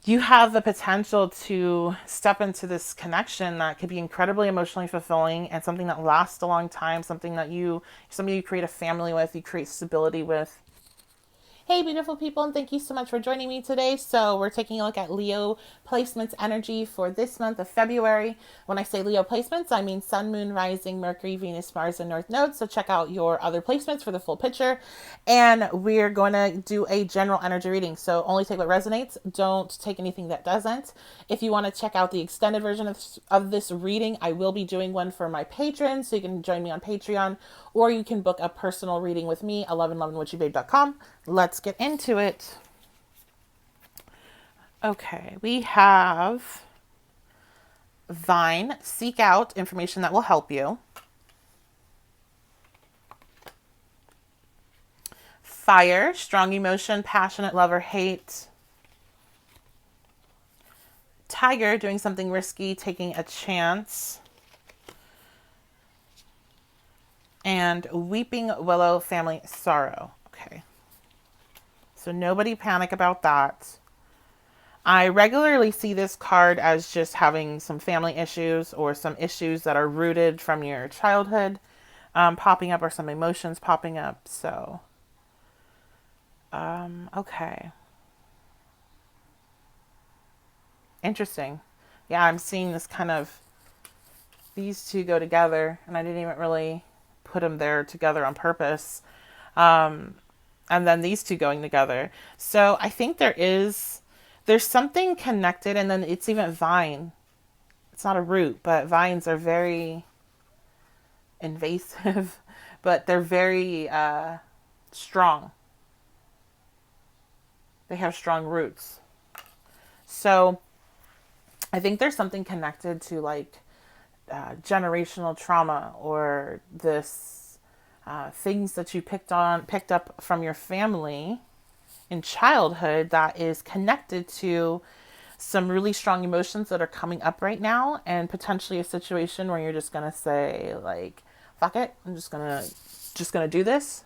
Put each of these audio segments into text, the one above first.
you have the potential to step into this connection that could be incredibly emotionally fulfilling and something that lasts a long time, somebody you create a family with, you create stability with. Hey, beautiful people, and thank you so much for joining me today. So, we're taking a look at Leo placements energy for this month of February. When I say Leo placements, I mean Sun, Moon, Rising, Mercury, Venus, Mars, and North Node. So, check out your other placements for the full picture. And we're going to do a general energy reading. So, only take what resonates, don't take anything that doesn't. If you want to check out the extended version of this reading, I will be doing one for my patrons. So, you can join me on Patreon, or you can book a personal reading with me, 1111witchybabe.com. Let's get into it. Okay, we have Vine, seek out information that will help you. Fire, strong emotion, passionate love or hate. Tiger, doing something risky, taking a chance. And weeping willow, family sorrow. Okay. So nobody panic about that. I regularly see this card as just having some family issues or some issues that are rooted from your childhood popping up, or some emotions popping up. So, okay. Interesting. Yeah, I'm seeing this kind of, these two go together, and I didn't even really put them there together on purpose. And then these two going together. So I think there's something connected, and then it's even vine. It's not a root, but vines are very invasive, but they're very strong. They have strong roots. So I think there's something connected to like generational trauma, or this things that you picked up from your family in childhood that is connected to some really strong emotions that are coming up right now, and potentially a situation where you're just gonna say like, fuck it, I'm just gonna do this.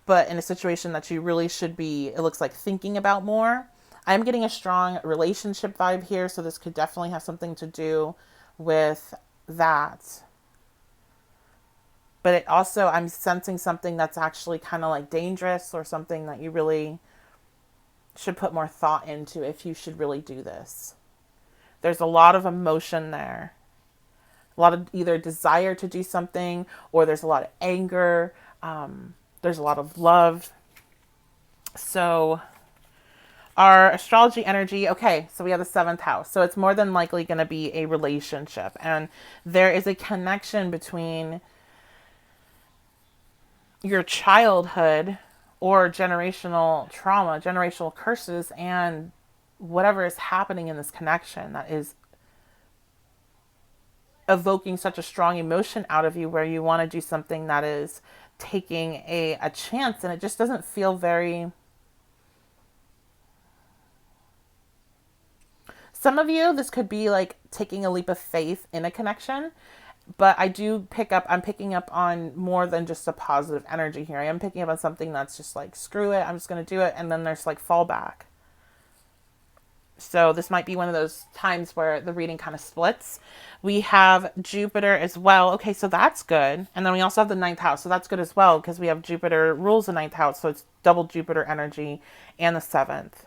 But in a situation that you really should be, it looks like, thinking about more. I'm getting a strong relationship vibe here, so this could definitely have something to do with that. But it also, I'm sensing something that's actually kind of like dangerous, or something that you really should put more thought into if you should really do this. There's a lot of emotion there, a lot of either desire to do something, or there's a lot of anger. There's a lot of love. So, our astrology energy, okay, so we have the seventh house. So, it's more than likely going to be a relationship. And there is a connection between your childhood or generational trauma, generational curses, and whatever is happening in this connection that is evoking such a strong emotion out of you, where you want to do something that is taking a chance, and it just doesn't feel very. Some of you, this could be like taking a leap of faith in a connection, but I'm picking up on more than just a positive energy here. I am picking up on something that's just like, screw it, I'm just going to do it. And then there's like fallback. So this might be one of those times where the reading kind of splits. We have Jupiter as well. Okay, so that's good. And then we also have the ninth house. So that's good as well, because we have Jupiter rules the ninth house. So it's double Jupiter energy, and the seventh.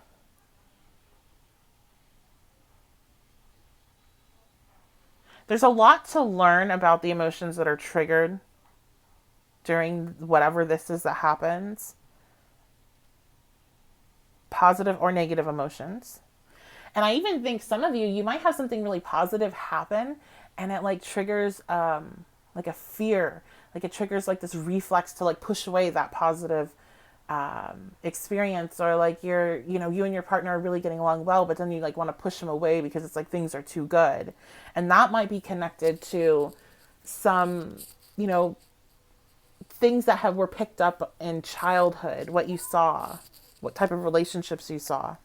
There's a lot to learn about the emotions that are triggered during whatever this is that happens, positive or negative emotions. And I even think some of you, you might have something really positive happen, and it like triggers like a fear, like it triggers like this reflex to like push away that positive experience, or like you and your partner are really getting along well, but then you like want to push them away because it's like things are too good. And that might be connected to some, you know, things that were picked up in childhood, what you saw, what type of relationships you saw.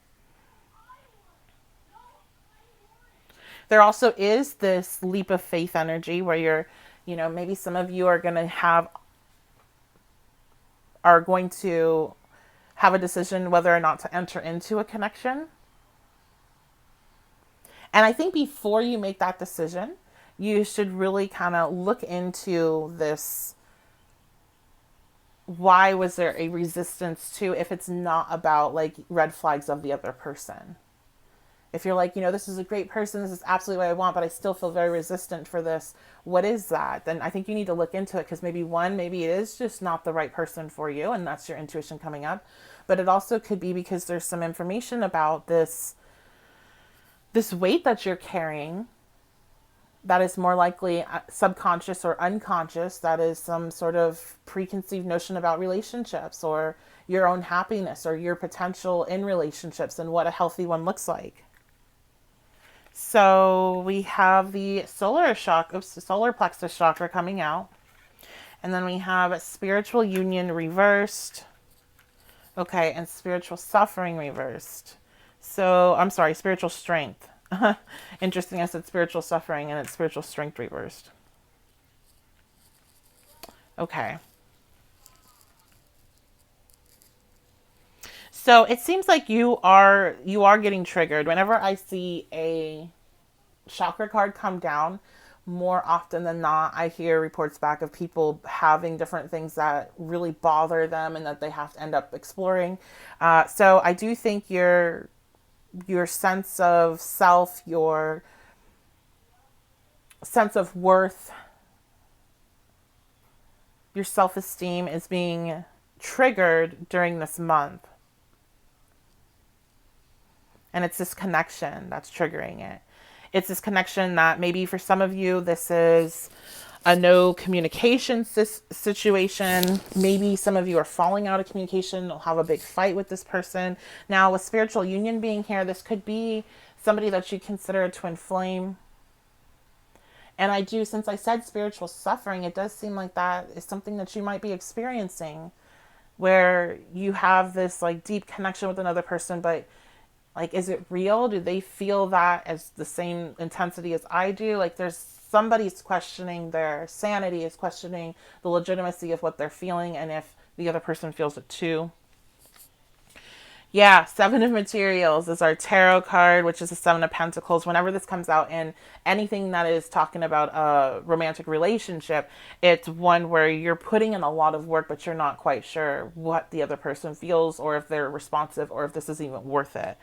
There also is this leap of faith energy where maybe some of you are going to have a decision whether or not to enter into a connection. And I think before you make that decision, you should really kind of look into this. Why was there a resistance to, if it's not about like red flags of the other person? If you're like, this is a great person, this is absolutely what I want, but I still feel very resistant for this, what is that? Then I think you need to look into it, because maybe it is just not the right person for you, and that's your intuition coming up. But it also could be because there's some information about this weight that you're carrying that is more likely subconscious or unconscious, that is some sort of preconceived notion about relationships or your own happiness or your potential in relationships and what a healthy one looks like. So we have the solar plexus chakra coming out. And then we have spiritual union reversed. Okay, and spiritual suffering reversed. So, I'm sorry, spiritual strength. Interesting, I said spiritual suffering and it's spiritual strength reversed. Okay. So it seems like you are getting triggered. Whenever I see a chakra card come down, more often than not, I hear reports back of people having different things that really bother them and that they have to end up exploring. So I do think your sense of self, your sense of worth, your self-esteem is being triggered during this month. And it's this connection that's triggering it. It's this connection that maybe for some of you, this is a no communication situation. Maybe some of you are falling out of communication. You'll have a big fight with this person. Now, with spiritual union being here, this could be somebody that you consider a twin flame. And since I said spiritual suffering, it does seem like that is something that you might be experiencing, where you have this like deep connection with another person, but like, is it real? Do they feel that as the same intensity as I do? Like, somebody's questioning their sanity, is questioning the legitimacy of what they're feeling, and if the other person feels it too. Yeah, Seven of Materials is our tarot card, which is the Seven of Pentacles. Whenever this comes out in anything that is talking about a romantic relationship, it's one where you're putting in a lot of work, but you're not quite sure what the other person feels, or if they're responsive, or if this is even worth it.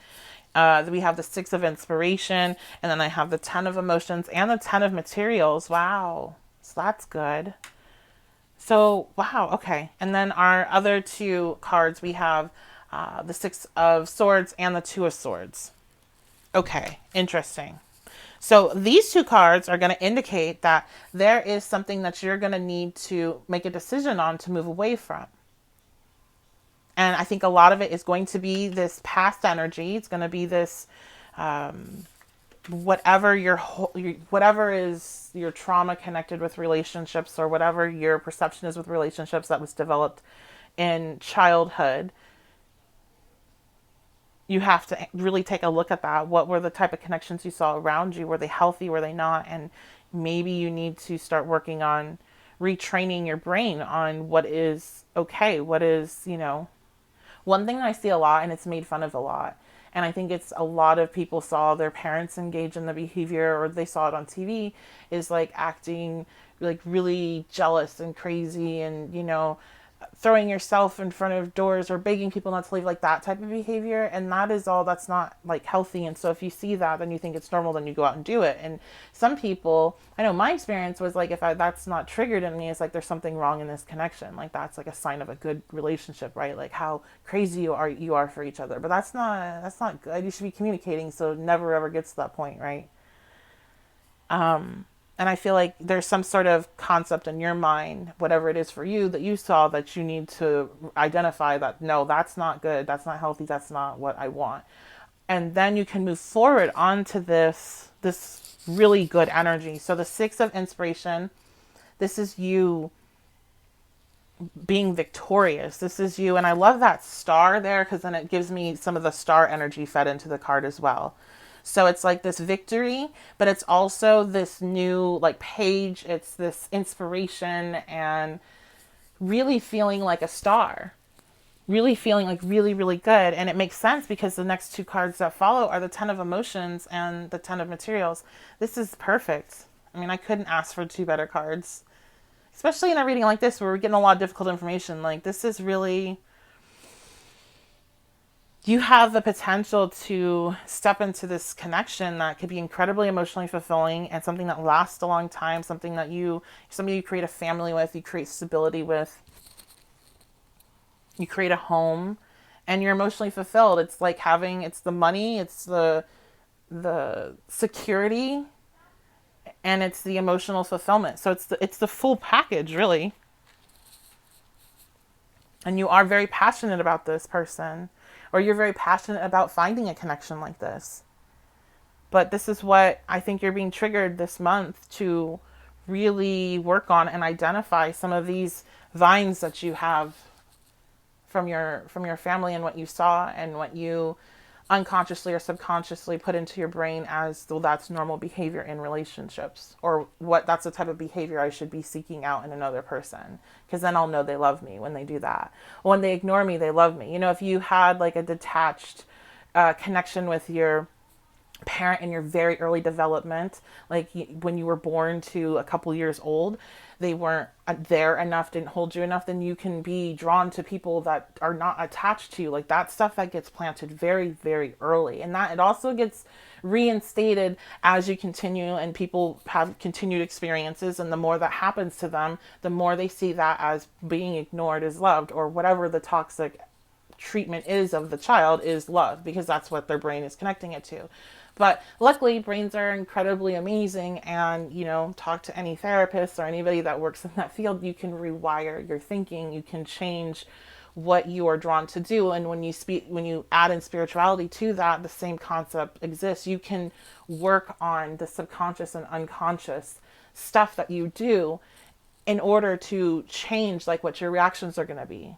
We have the Six of Inspiration, and then I have the Ten of Emotions and the Ten of Materials. Wow. So that's good. So, wow, okay. And then our other two cards, we have the Six of Swords and the Two of Swords. Okay, interesting. So these two cards are going to indicate that there is something that you're going to need to make a decision on to move away from. And I think a lot of it is going to be this past energy. It's going to be this whatever whatever is your trauma connected with relationships, or whatever your perception is with relationships that was developed in childhood. You have to really take a look at that. What were the type of connections you saw around you? Were they healthy? Were they not? And maybe you need to start working on retraining your brain on what is okay, what is, one thing I see a lot, and it's made fun of a lot, and I think it's a lot of people saw their parents engage in the behavior, or they saw it on TV, is like acting like really jealous and crazy, and throwing yourself in front of doors or begging people not to leave, like that type of behavior. And that's not like healthy. And so if you see that, then you think it's normal, then you go out and do it. And some people, I know my experience was like, that's not triggered in me, it's like there's something wrong in this connection. Like that's like a sign of a good relationship, right? Like how crazy you are for each other. But that's not good. You should be communicating so it never ever gets to that point, right? And I feel like there's some sort of concept in your mind, whatever it is for you, that you saw, that you need to identify that, no, that's not good, that's not healthy, that's not what I want. And then you can move forward onto this really good energy. So the Six of Inspiration, this is you being victorious. This is you. And I love that star there, because then it gives me some of the star energy fed into the card as well. So it's like this victory, but it's also this new like page. It's this inspiration and really feeling like a star, really feeling like really, really good. And it makes sense because the next two cards that follow are the 10 of emotions and the 10 of materials. This is perfect. I mean, I couldn't ask for two better cards, especially in a reading like this where we're getting a lot of difficult information. Like, this is really, you have the potential to step into this connection that could be incredibly emotionally fulfilling and something that lasts a long time, something that somebody you create a family with, you create stability with, you create a home, and you're emotionally fulfilled. It's like it's the money, it's the security, and it's the emotional fulfillment. So it's the full package, really. And you are very passionate about this person, or you're very passionate about finding a connection like this. But this is what I think you're being triggered this month to really work on and identify some of these vines that you have from your family and what you saw and what you unconsciously or subconsciously put into your brain as though that's normal behavior in relationships, or what that's the type of behavior I should be seeking out in another person, because then I'll know they love me when they do that. When they ignore me, they love me. If you had like a detached connection with your parent in your very early development, like when you were born to a couple years old, they weren't there enough, didn't hold you enough, then you can be drawn to people that are not attached to you. Like, that stuff that gets planted very, very early. And that it also gets reinstated as you continue and people have continued experiences. And the more that happens to them, the more they see that as being ignored is loved, or whatever the toxic treatment is of the child is love, because that's what their brain is connecting it to. But luckily, brains are incredibly amazing, and talk to any therapist or anybody that works in that field. You can rewire your thinking. You can change what you are drawn to do. And when you add in spirituality to that, the same concept exists. You can work on the subconscious and unconscious stuff that you do in order to change like what your reactions are going to be.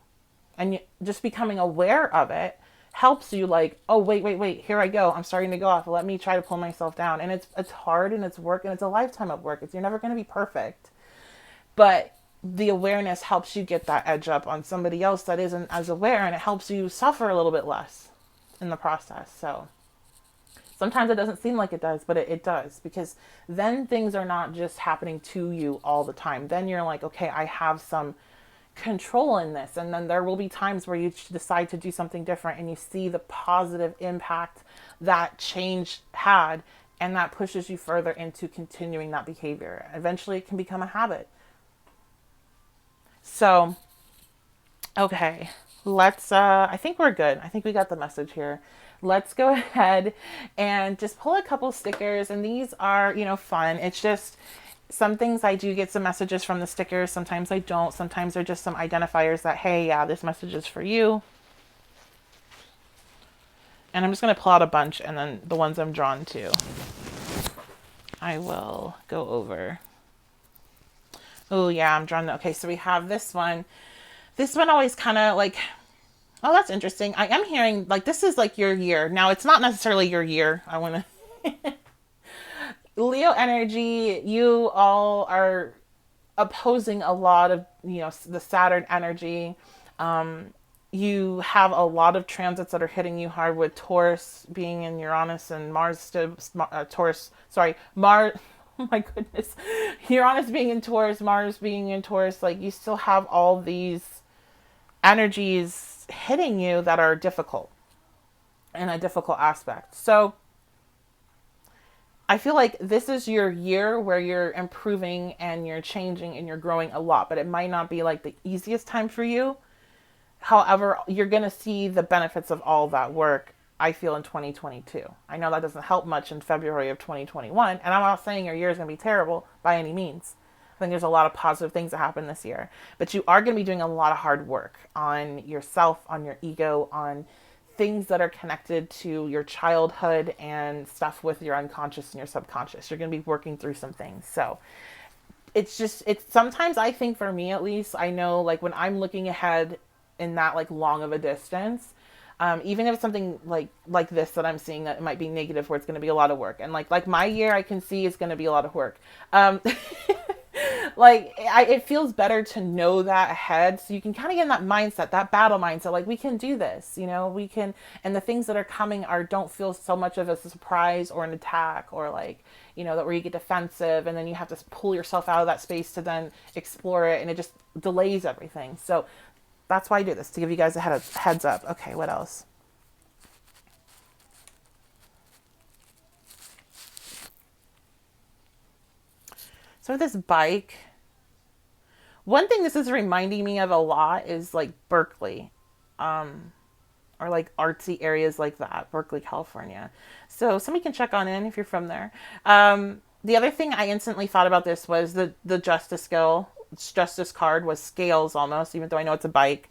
And just becoming aware of it helps you, like, oh, wait, here I go. I'm starting to go off. Let me try to pull myself down. And it's hard, and it's work, and it's a lifetime of work. You're never going to be perfect. But the awareness helps you get that edge up on somebody else that isn't as aware, and it helps you suffer a little bit less in the process. So sometimes it doesn't seem like it does, but it does, because then things are not just happening to you all the time. Then you're like, okay, I have some control in this. And then there will be times where you decide to do something different, and you see the positive impact that change had, and that pushes you further into continuing that behavior. Eventually it can become a habit. So, okay, let's I think we're good. I think we got the message here. Let's go ahead and just pull a couple stickers, and these are, fun. It's just some things I do get some messages from the stickers. Sometimes I don't. Sometimes they're just some identifiers that, hey, yeah, this message is for you. And I'm just going to pull out a bunch, and then the ones I'm drawn to, I will go over. Oh, yeah, I'm drawn to. Okay, so we have this one. This one always kind of like, oh, that's interesting. I am hearing, like, this is like your year. Now, it's not necessarily your year. I want to... Leo energy, you all are opposing a lot of, the Saturn energy. You have a lot of transits that are hitting you hard, with Taurus being in Uranus and Mars, Mars, oh my goodness, Uranus being in Taurus, Mars being in Taurus. Like, you still have all these energies hitting you that are difficult, in a difficult aspect. So I feel like this is your year where you're improving and you're changing and you're growing a lot, but it might not be like the easiest time for you. However, you're going to see the benefits of all that work, I feel, in 2022. I know that doesn't help much in February of 2021, and I'm not saying your year is going to be terrible by any means. I think there's a lot of positive things that happen this year, but you are going to be doing a lot of hard work on yourself, on your ego, on things that are connected to your childhood and stuff with your unconscious and your subconscious. You're going to be working through some things. So it's sometimes, I think, for me at least, I know, like, when I'm looking ahead in that like long of a distance, even if it's something like this that I'm seeing, that it might be negative, where it's going to be a lot of work, and like my year, I can see is going to be a lot of work. Like, it feels better to know that ahead, so you can kind of get in that mindset, that battle mindset, like, we can do this, you know, we can. And the things that are coming are, don't feel so much of a surprise or an attack, or like, you know, that where you get defensive and then you have to pull yourself out of that space to then explore it, and it just delays everything. So that's why I do this, to give you guys a heads up. Okay, what else? So this bike, one thing this is reminding me of a lot is like Berkeley, or like artsy areas like that, Berkeley, California. So somebody can check on in if you're from there. The other thing I instantly thought about this was the justice card was scales almost, even though I know it's a bike.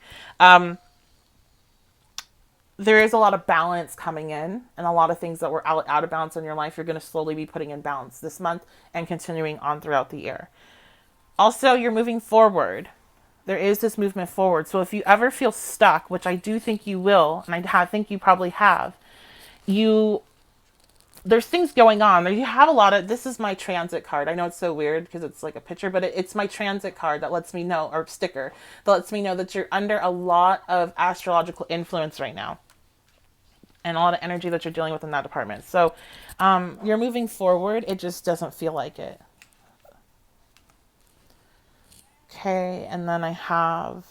There is a lot of balance coming in, and a lot of things that were out of balance in your life, you're going to slowly be putting in balance this month and continuing on throughout the year. Also, you're moving forward. There is this movement forward. So if you ever feel stuck, which I do think you will, and think you probably have, you there's things going on. You have a lot of, this is my transit card. I know it's so weird because it's like a picture, but it's my transit card that lets me know, or sticker, that lets me know that you're under a lot of astrological influence right now, and a lot of energy that you're dealing with in that department. So you're moving forward. It just doesn't feel like it. Okay, and then I have,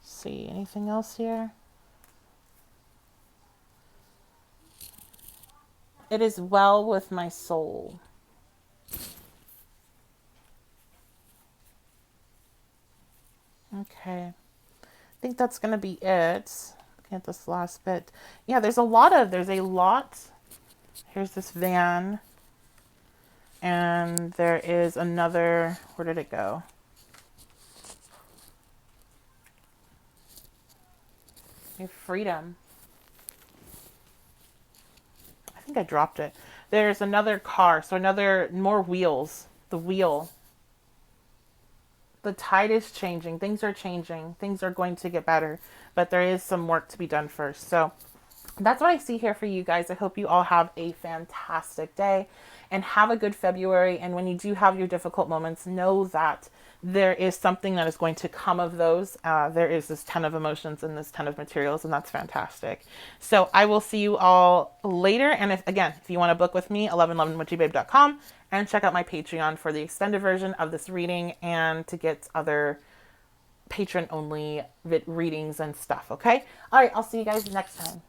see, anything else here? It is well with my soul. Okay. I think that's going to be it. Looking at this last bit. Yeah, there's a lot. Here's this van. And there is another, where did it go? Your freedom. I think I dropped it. There's another car, so more wheels. The wheel. The tide is changing. Things are changing. Things are going to get better, but there is some work to be done first. So that's what I see here for you guys. I hope you all have a fantastic day and have a good February. And when you do have your difficult moments, know that there is something that is going to come of those. There is this 10 of emotions and this 10 of materials, and that's fantastic. So I will see you all later. And if you want to book with me, 1111witchybabe.com, and check out my Patreon for the extended version of this reading and to get other patron only readings and stuff. Okay. All right. I'll see you guys next time.